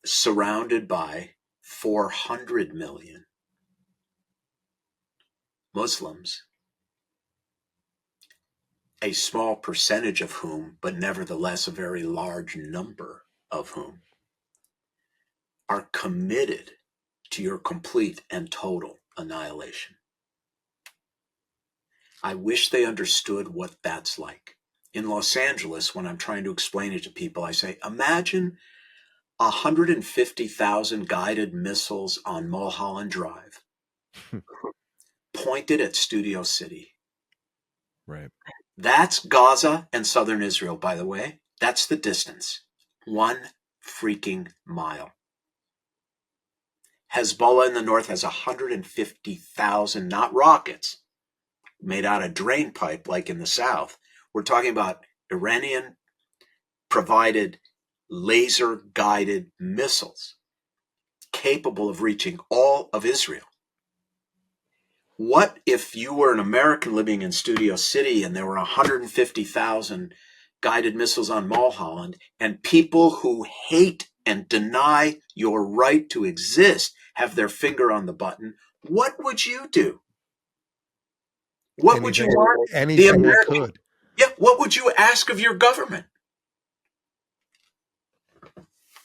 Surrounded by 400 million Muslims, a small percentage of whom, but nevertheless a very large number of whom, are committed to your complete and total annihilation. I wish they understood what that's like. In Los Angeles, when I'm trying to explain it to people, I say, imagine 150,000 guided missiles on Mulholland Drive pointed at Studio City. Right. That's Gaza and southern Israel, by the way. That's the distance. 1 freaking mile. Hezbollah in the north has 150,000, not rockets, made out of drain pipe like in the south. We're talking about Iranian provided laser-guided missiles capable of reaching all of Israel. What if you were an American living in Studio City and there were 150,000 guided missiles on Mulholland, and people who hate and deny your right to exist have their finger on the button? What would you do? What would you want? Anything they could. Yeah, what would you ask of your government?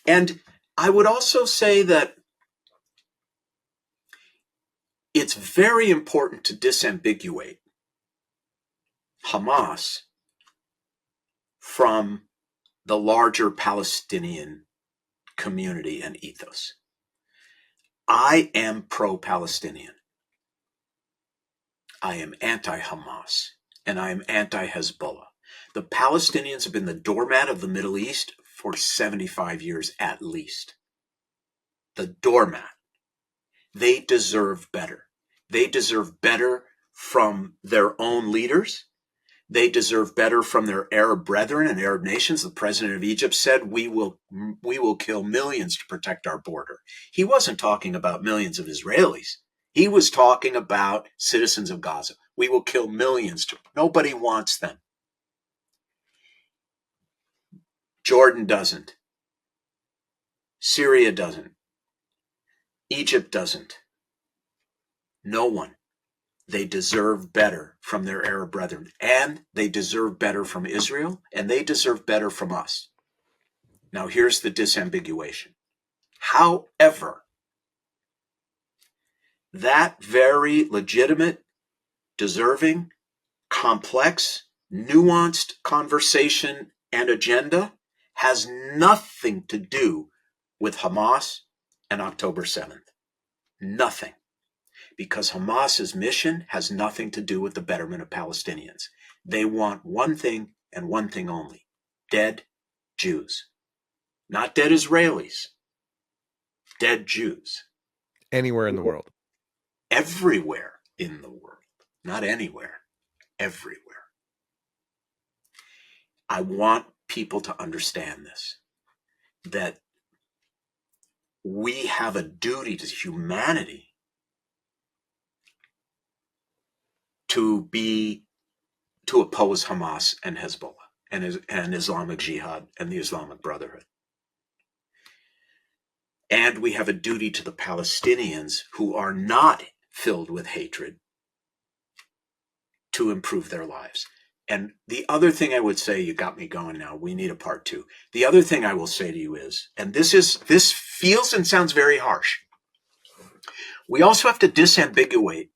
And I would also say that it's very important to disambiguate Hamas from the larger Palestinian community and ethos. I am pro-Palestinian. I am anti-Hamas, and I am anti-Hezbollah. The Palestinians have been the doormat of the Middle East for 75 years at least. The doormat. They deserve better. They deserve better from their own leaders. They deserve better from their Arab brethren and Arab nations. The president of Egypt said, we will kill millions to protect our border. He wasn't talking about millions of Israelis. He was talking about citizens of Gaza. We will kill millions. Nobody wants them. Jordan doesn't. Syria doesn't. Egypt doesn't. No one. they deserve better from their Arab brethren, and they deserve better from Israel, and they deserve better from us. Now, here's the disambiguation. However, that very legitimate, deserving, complex, nuanced conversation and agenda has nothing to do with Hamas and October 7th. Nothing. Because Hamas's mission has nothing to do with the betterment of Palestinians. They want one thing and one thing only: dead Jews. Not dead Israelis, dead Jews. Anywhere in the world. Everywhere in the world. Not anywhere, everywhere. I want people to understand this, that we have a duty to humanity to oppose Hamas and Hezbollah and Islamic Jihad and the Islamic Brotherhood. And we have a duty to the Palestinians who are not filled with hatred to improve their lives. And the other thing I would say, you got me going now, we need a part two. The other thing I will say to you is, and this feels and sounds very harsh, we also have to disambiguate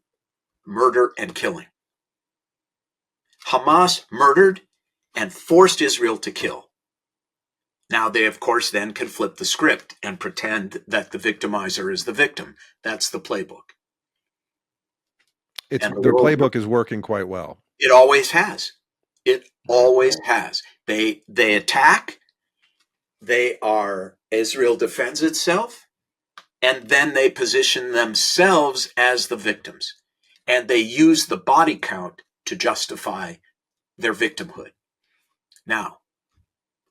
murder and killing. Hamas murdered and forced Israel to kill. Now they, of course, then can flip the script and pretend that the victimizer is the victim. That's the playbook. Their playbook is working quite well. It always has. It always has. They attack. Israel defends itself, and then they position themselves as the victims. And they use the body count to justify their victimhood. Now,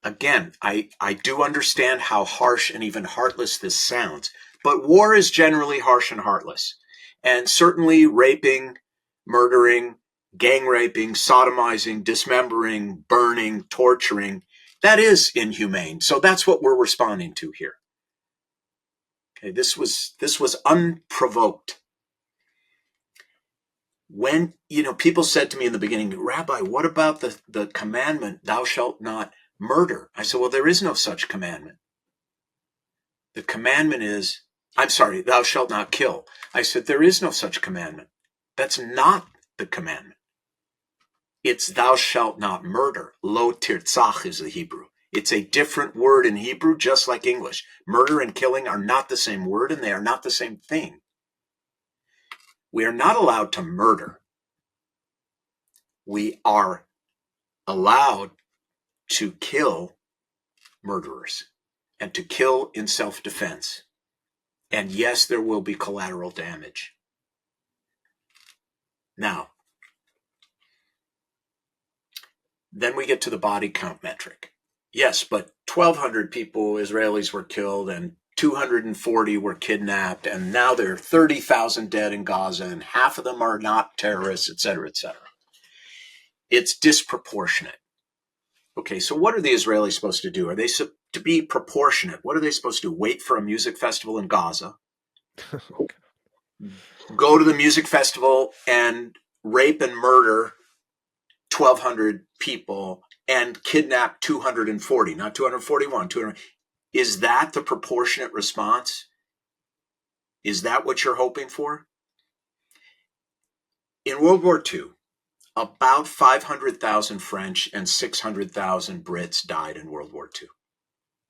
again, I do understand how harsh and even heartless this sounds, but war is generally harsh and heartless. And certainly raping, murdering, gang raping, sodomizing, dismembering, burning, torturing, that is inhumane. So that's what we're responding to here. Okay, this was unprovoked. When, people said to me in the beginning, Rabbi, what about the commandment, thou shalt not murder? I said, well, there is no such commandment. The commandment is, thou shalt not kill. I said, there is no such commandment. That's not the commandment. It's thou shalt not murder. Lo tirtzach is the Hebrew. It's a different word in Hebrew, just like English. Murder and killing are not the same word, and they are not the same thing. We are not allowed to murder. We are allowed to kill murderers and to kill in self-defense. And yes, there will be collateral damage. Now, then we get to the body count metric. Yes, but 1,200 people, Israelis, were killed and 240 were kidnapped, and now there are 30,000 dead in Gaza, and half of them are not terrorists, et cetera, et cetera. It's disproportionate. Okay, so what are the Israelis supposed to do? Are they to be proportionate? What are they supposed to do? Wait for a music festival in Gaza? Go to the music festival and rape and murder 1,200 people and kidnap 240, not 241, 200. Is that the proportionate response? Is that what you're hoping for? In World War II, about 500,000 French and 600,000 Brits died in World War II,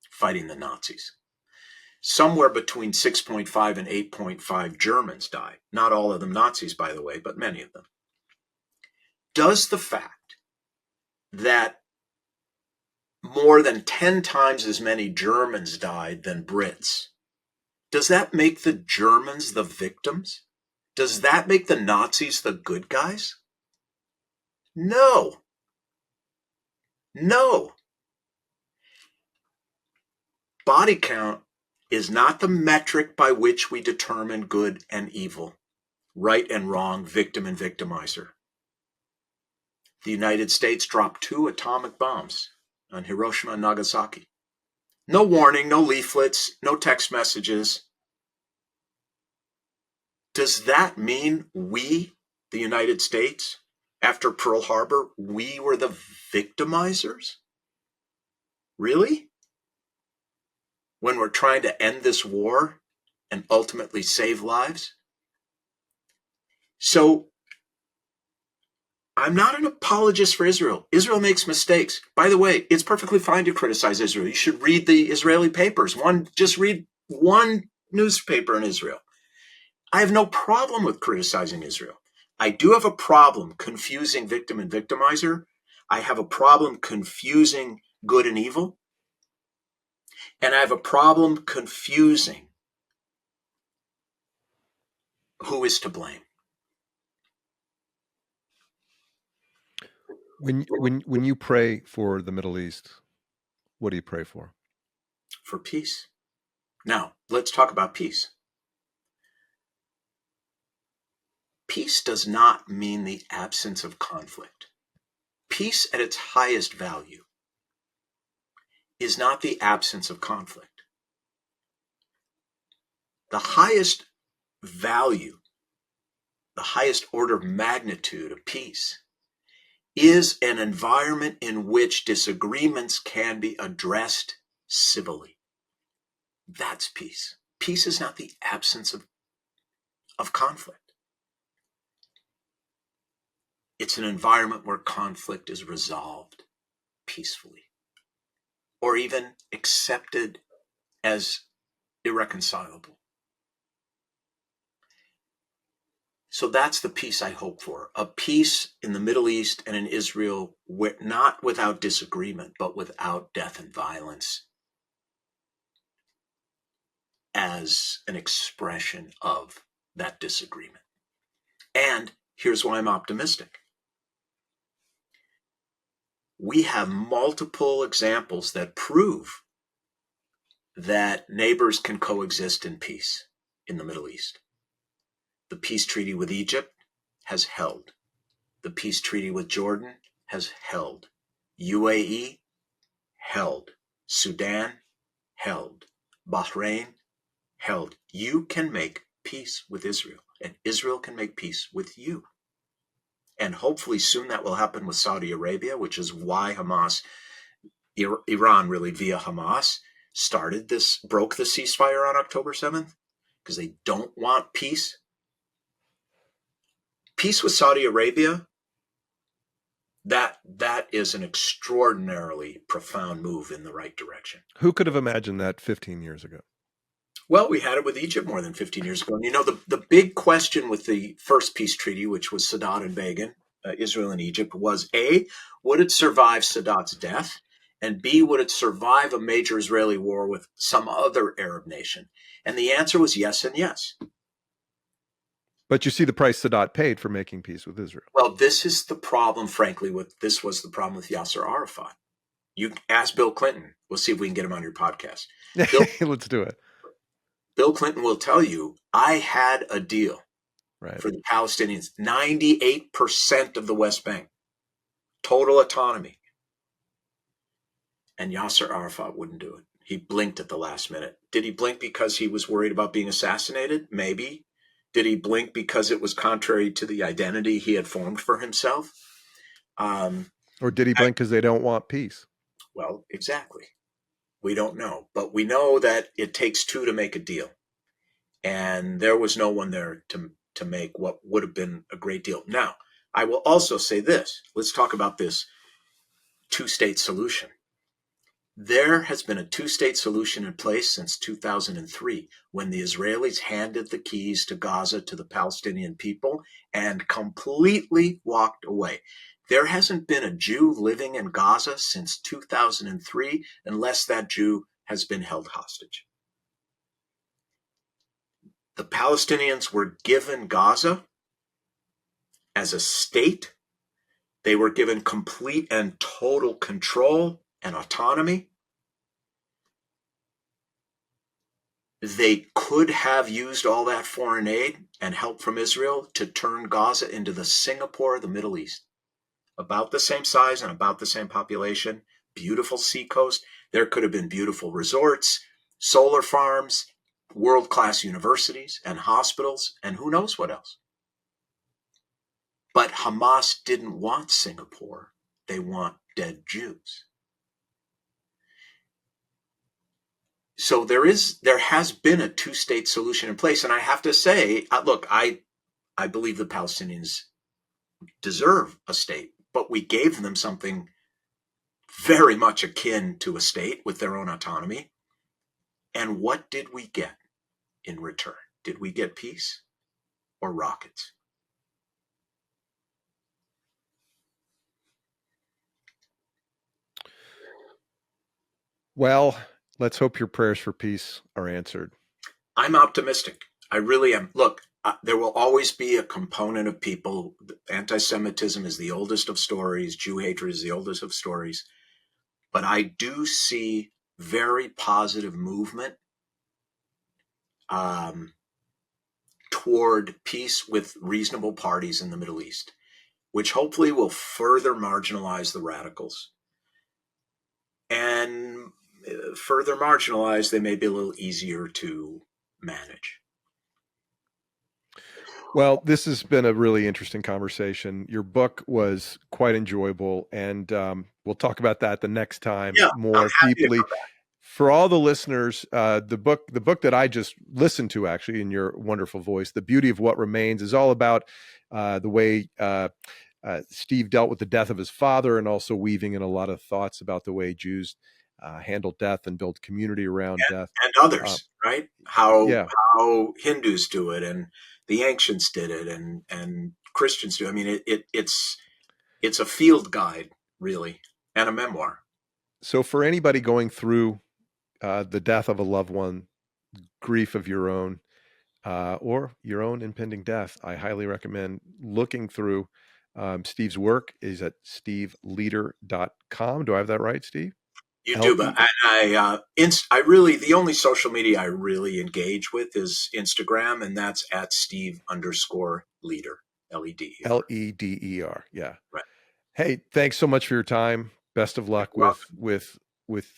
fighting the Nazis. Somewhere between 6.5 and 8.5 Germans died. Not all of them Nazis, by the way, but many of them. Does the fact that more than 10 times as many Germans died than Brits, does that make the Germans the victims? Does that make the Nazis the good guys? No. No. Body count is not the metric by which we determine good and evil, right and wrong, victim and victimizer. The United States dropped 2 atomic bombs on Hiroshima and Nagasaki. No warning, no leaflets, no text messages. Does that mean we the United States, after Pearl Harbor, we were the victimizers? Really? When we're trying to end this war and ultimately save lives? So I'm not an apologist for Israel. Israel makes mistakes. By the way, it's perfectly fine to criticize Israel. You should read the Israeli papers. Just read one newspaper in Israel. I have no problem with criticizing Israel. I do have a problem confusing victim and victimizer. I have a problem confusing good and evil. And I have a problem confusing who is to blame. When you pray for the Middle East, what do you pray for? For peace. Now, let's talk about peace. Peace does not mean the absence of conflict. Peace at its highest value is not the absence of conflict. The highest value, the highest order of magnitude of peace is an environment in which disagreements can be addressed civilly. That's peace. Peace is not the absence of conflict. It's an environment where conflict is resolved peacefully or even accepted as irreconcilable. So that's the peace I hope for, a peace in the Middle East and in Israel, not without disagreement, but without death and violence as an expression of that disagreement. And here's why I'm optimistic. We have multiple examples that prove that neighbors can coexist in peace in the Middle East. The peace treaty with Egypt has held. The peace treaty with Jordan has held. UAE held. Sudan held. Bahrain held. You can make peace with Israel, and Israel can make peace with you. And hopefully soon that will happen with Saudi Arabia, which is why Iran really via Hamas, broke the ceasefire on October 7th, because they don't want peace. Peace with Saudi Arabia, that is an extraordinarily profound move in the right direction. Who could have imagined that 15 years ago? Well, we had it with Egypt more than 15 years ago. And the big question with the first peace treaty, which was Sadat and Begin, Israel and Egypt, was A, would it survive Sadat's death? And B, would it survive a major Israeli war with some other Arab nation? And the answer was yes and yes. But you see the price Sadat paid for making peace with Israel. Well, this is the problem, frankly, this was the problem with Yasser Arafat. You ask Bill Clinton. We'll see if we can get him on your podcast. Let's do it. Bill Clinton will tell you, I had a deal for the Palestinians, 98% of the West Bank, total autonomy. And Yasser Arafat wouldn't do it. He blinked at the last minute. Did he blink because he was worried about being assassinated? Maybe. Did he blink because it was contrary to the identity he had formed for himself? Or did he blink because they don't want peace? Well, exactly. We don't know. But we know that it takes two to make a deal. And there was no one there to make what would have been a great deal. Now, I will also say this. Let's talk about this two-state solution. There has been a two-state solution in place since 2003, when the Israelis handed the keys to Gaza to the Palestinian people and completely walked away. There hasn't been a Jew living in Gaza since 2003 unless that Jew has been held hostage. The Palestinians were given Gaza as a state. They were given complete and total control and autonomy. They could have used all that foreign aid and help from Israel to turn Gaza into the Singapore of the Middle East. About the same size and about the same population, beautiful seacoast. There could have been beautiful resorts, solar farms, world-class universities and hospitals, and who knows what else. Hamas didn't want Singapore. They want dead Jews. So there has been a two-state solution in place. And I have to say, look, I believe the Palestinians deserve a state, but we gave them something very much akin to a state with their own autonomy. And what did we get in return? Did we get peace or rockets? Well, let's hope your prayers for peace are answered. I'm optimistic. I really am. Look, there will always be a component of people. Anti-Semitism is the oldest of stories. Jew hatred is the oldest of stories. But I do see very positive movement toward peace with reasonable parties in the Middle East, which hopefully will further marginalize the radicals. And further marginalized, they may be a little easier to manage. Well, this has been a really interesting conversation. Your book was quite enjoyable, and we'll talk about that the next time more deeply. For all the listeners, the book that I just listened to, actually, in your wonderful voice, "The Beauty of What Remains," is all about the way Steve dealt with the death of his father, and also weaving in a lot of thoughts about the way Jews handle death and build community around death, and others, right? How Hindus do it, and the ancients did it, and Christians do. I mean, it's a field guide, really, and a memoir. So for anybody going through the death of a loved one, grief of your own, or your own impending death, I highly recommend looking through Steve's work. Is at steveleder.com. Do I have that right, Steve? You do, but I really, the only social media I really engage with is Instagram, and that's at Steve_Leder, Leder. Leder. Yeah. Right. Hey, thanks so much for your time. Best of luck with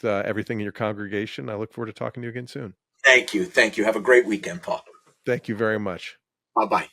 everything in your congregation. I look forward to talking to you again soon. Thank you. Have a great weekend, Paul. Thank you very much. Bye-bye.